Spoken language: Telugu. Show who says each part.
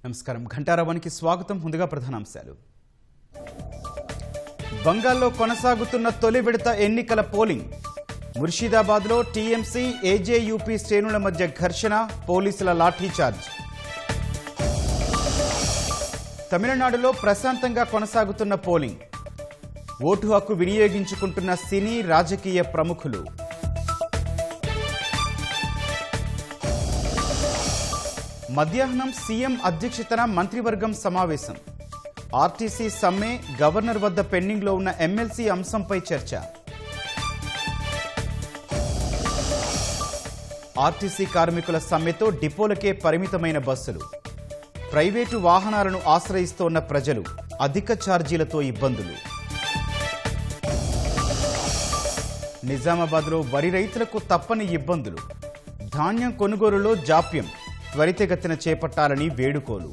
Speaker 1: నమస్కారం ఘంటారావానికి స్వాగతం. ముందుగా ప్రధానాంశాలు. బంగాల్లో కొనసాగుతున్న తొలి విడత ఎన్నికల పోలింగ్. ముర్షిదాబాద్లో టీఎంసీ ఏజేయూపీ శ్రేణుల మధ్య ఘర్షణ, పోలీసుల లాఠీచార్జ్. తమిళనాడులో ప్రశాంతంగా కొనసాగుతున్న పోలింగ్. ఓటు హక్కు వినియోగించుకుంటున్న సినీ రాజకీయ ప్రముఖులు. మధ్యాహ్నం సీఎం అధ్యక్షతన మంత్రివర్గం సమావేశం. ఆర్టీసీ సమ్మె, గవర్నర్ వద్ద పెండింగ్లో ఉన్న ఎమ్మెల్సీ అంశంపై చర్చ. ఆర్టీసీ కార్మికుల సమ్మెతో డిపోలకే పరిమితమైన బస్సులు. ప్రైవేటు వాహనాలను ఆశ్రయిస్తోన్న ప్రజలు, అధిక ఛార్జీలతో ఇబ్బందులు. నిజామాబాద్లో వరి రైతులకు తప్పని ఇబ్బందులు. ధాన్యం కొనుగోలులో జాప్యం, త్వరితగతిన చేపట్టాలని వేడుకోలు.